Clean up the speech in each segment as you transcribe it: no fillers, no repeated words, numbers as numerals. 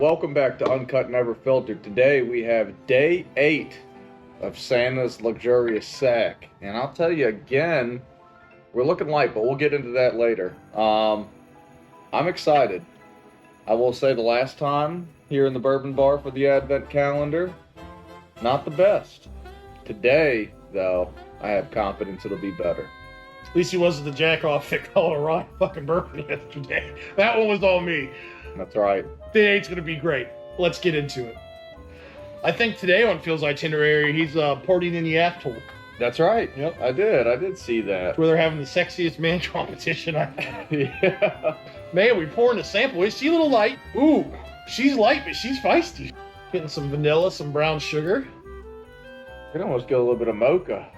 Welcome back to Uncut Never Filtered. Today we have day 8 of Santa's Luxurious Sack. And I'll tell you again, we're looking light, but we'll get into that later. I'm excited. I will say the last time here in the Bourbon Bar for the Advent calendar, not the best. Today, though, I have confidence it'll be better. At least he wasn't the jack off that called a rock fucking bourbon yesterday. That one was all me. That's right. Day 8's gonna be great. Let's get into it. I think today on Phil's itinerary, he's partying in the atoll. That's right. Yep. I did see that. Where they're having the sexiest man competition. Yeah. Man, we pouring a sample. Is she a little light? Ooh, she's light, but she's feisty. Getting some vanilla, some brown sugar. You can almost get a little bit of mocha.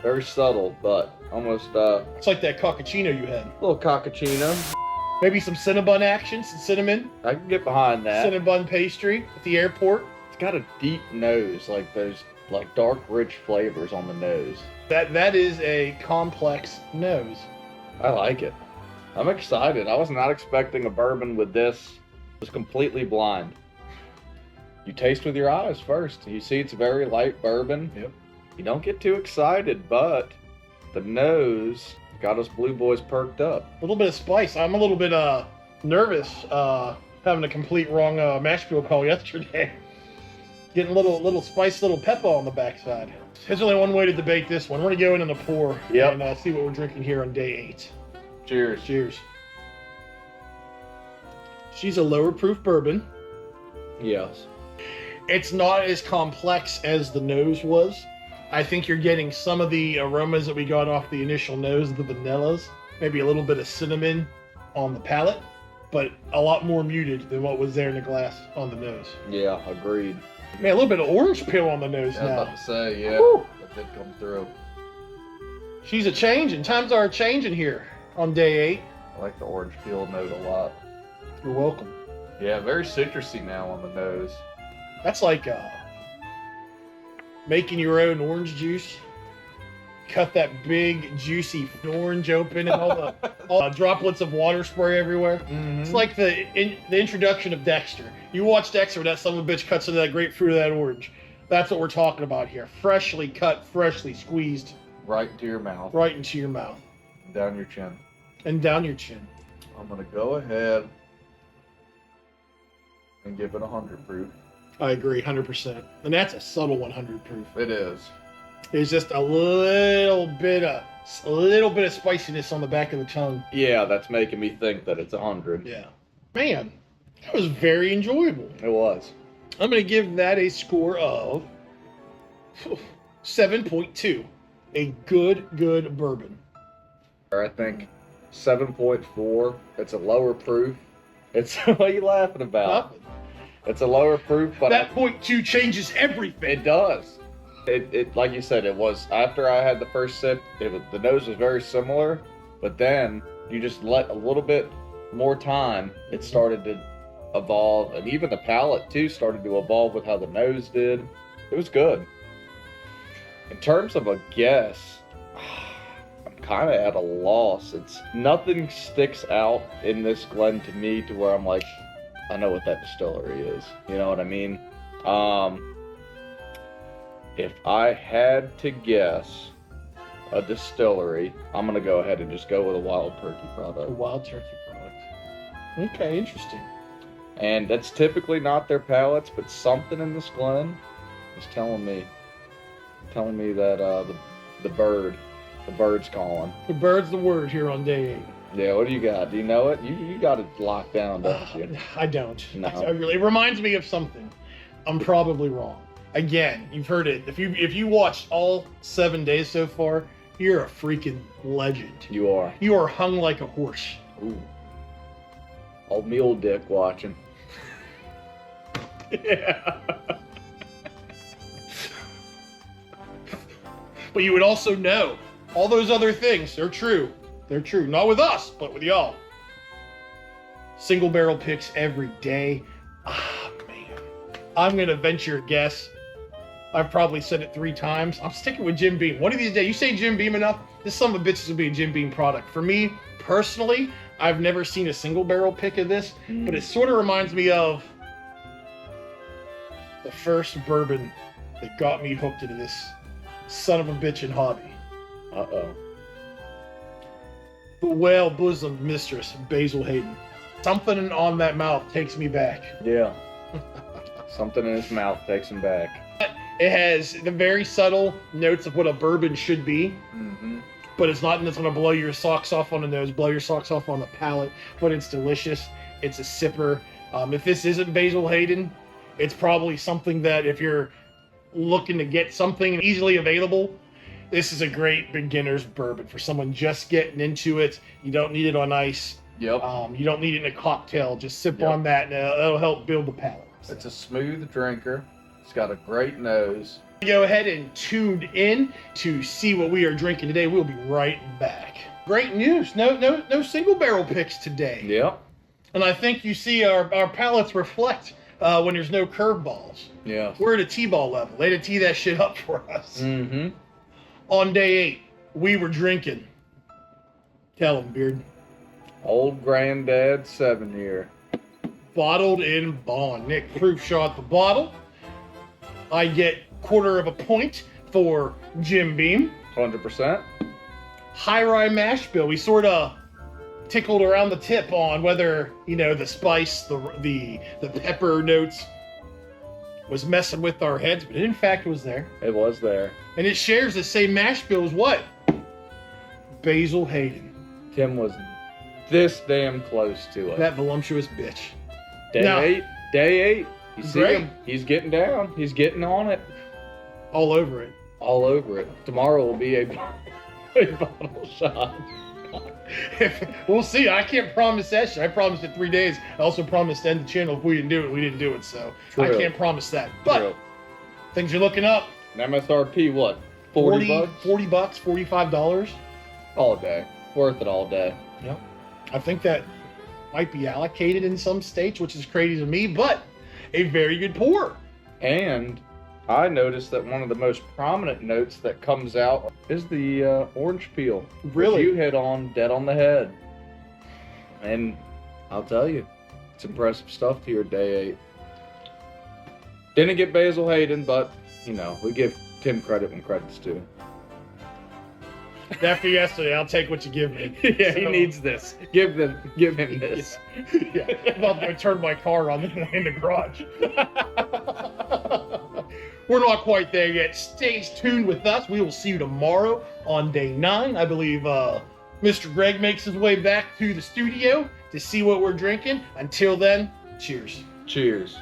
Very subtle, but almost It's like that cappuccino you had. a little cappuccino. Maybe some Cinnabon action, some cinnamon. I can get behind that. Cinnabon pastry at the airport. It's got a deep nose, like those dark, rich flavors on the nose. That is a complex nose. I like it. I'm excited. I was not expecting a bourbon with this. I was completely blind. You taste with your eyes first. You see it's very light bourbon. Yep. You don't get too excited, but the nose got us blue boys perked up. A little bit of spice. I'm a little bit nervous having a complete wrong mash bill call yesterday. Getting a little spice, little pepper on the backside. There's only one way to debate this one. We're gonna go in on the pour and see what we're drinking here on day 8. Cheers. Cheers. She's a lower proof bourbon. Yes. It's not as complex as the nose was. I think you're getting some of the aromas that we got off the initial nose, the vanillas, maybe a little bit of cinnamon on the palate, but a lot more muted than what was there in the glass on the nose. Yeah, agreed. Man, a little bit of orange peel on the nose I was now. about to say, yeah, Woo! that did come through. She's a changing. Times are changing here on day 8. I like the orange peel note a lot. You're welcome. Yeah, very citrusy now on the nose. That's like making your own orange juice. Cut that big, juicy orange open and all the droplets of water spray everywhere. Mm-hmm. It's like the introduction of Dexter. You watch Dexter, that son of a bitch cuts into that grapefruit of that orange. That's what we're talking about here. Freshly cut, freshly squeezed. Right into your mouth. Right into your mouth. Down your chin. And down your chin. I'm going to go ahead and give it 100 proof. I agree, 100%. And that's a subtle 100 proof. It is. There's just a little bit of spiciness on the back of the tongue. Yeah, that's making me think that it's 100. Yeah. Man, that was very enjoyable. It was. I'm going to give that a score of 7.2. A good bourbon. I think 7.4. It's a lower proof. It's what are you laughing about? Nothing. It's a lower proof, but That 0.2 changes everything. it does. It like you said, it was after I had the first sip. The nose was very similar, but then you just let a little bit more time. It started to evolve, and even the palate too started to evolve with how the nose did. It was good. In terms of a guess, I'm kind of at a loss. It's nothing sticks out in this Glen to me to where I'm like, I know what that distillery is. You know what I mean? If I had to guess a distillery, I'm going to go ahead and just go with a Wild Turkey A product. wild turkey product. Okay, interesting. And that's typically not their palates, but something in this Glen is telling me that the bird's calling. The bird's the word here on day 8. Yeah, what do you got? Do you know it? You got it locked down, don't you? I don't. No. It reminds me of something. I'm probably wrong. Again, you've heard it. If you watched all 7 days so far, you're a freaking legend. You are. You are hung like a horse. Ooh. Old mule dick watching. Yeah. But you would also know all those other things, they're true. They're true. Not with us, but with y'all. Single barrel picks every day. Ah, man. I'm going to venture a guess. I've probably said it 3 times. I'm sticking with Jim Beam. One of these days, you say Jim Beam enough, this son of a bitch is going to be a Jim Beam product. For me, personally, I've never seen a single barrel pick of this, but it sort of reminds me of the first bourbon that got me hooked into this son of a bitchin' hobby. Uh-oh. The whale bosom mistress, Basil Hayden. Something on that mouth takes me back. Yeah. Something in his mouth takes him back. It has the very subtle notes of what a bourbon should be, but it's not that's going to blow your socks off on the nose, blow your socks off on the palate, but it's delicious. It's a sipper. If this isn't Basil Hayden, it's probably something that if you're looking to get something easily available, this is a great beginner's bourbon for someone just getting into it. You don't need it on ice. Yep. You don't need it in a cocktail. Just sip on that, and it'll help build the palate. So. It's a smooth drinker. It's got a great nose. Go ahead and tune in to see what we are drinking today. We'll be right back. Great news. No single barrel picks today. Yep. And I think you see our palates reflect when there's no curveballs. Yeah. We're at a T-ball level. They had to tee that shit up for us. Mm-hmm. On day 8, we were drinking. Tell him, Beard. Old Granddad 7-year. Bottled in bond. Nick proof shot the bottle. I get 1/4 point for Jim Beam. 100%. High rye mash bill. We sort of tickled around the tip on whether the spice, the pepper notes was messing with our heads, but it in fact was there. It was there. And it shares the same mash bill as what? Basil Hayden. Tim was this damn close to it. That voluptuous bitch. Day 8. You see Great. him? He's getting down. He's getting on it. All over it. All over it. Tomorrow will be a bottle shot. We'll see. I can't promise that shit. I promised it 3 days. I also promised to end the channel if we didn't do it. We didn't do it, so True. I can't promise that. But True. things are looking up. And MSRP, what? 40 bucks? $40, $45. All day. Worth it all day. Yep. I think that might be allocated in some states, which is crazy to me, but a very good pour. And I noticed that one of the most prominent notes that comes out is the orange peel. Really? Which you hit on dead on the head. And I'll tell you, it's impressive stuff here at day 8. Didn't get Basil Hayden, but, we give Tim credit when credit's due. After yesterday, I'll take what you give me. Yeah, he needs this. Give him this. Yeah, I'm about to turn my car on in the garage. We're not quite there yet. Stay tuned with us. We will see you tomorrow on day 9. I believe Mr. Greg makes his way back to the studio to see what we're drinking. Until then, cheers. Cheers.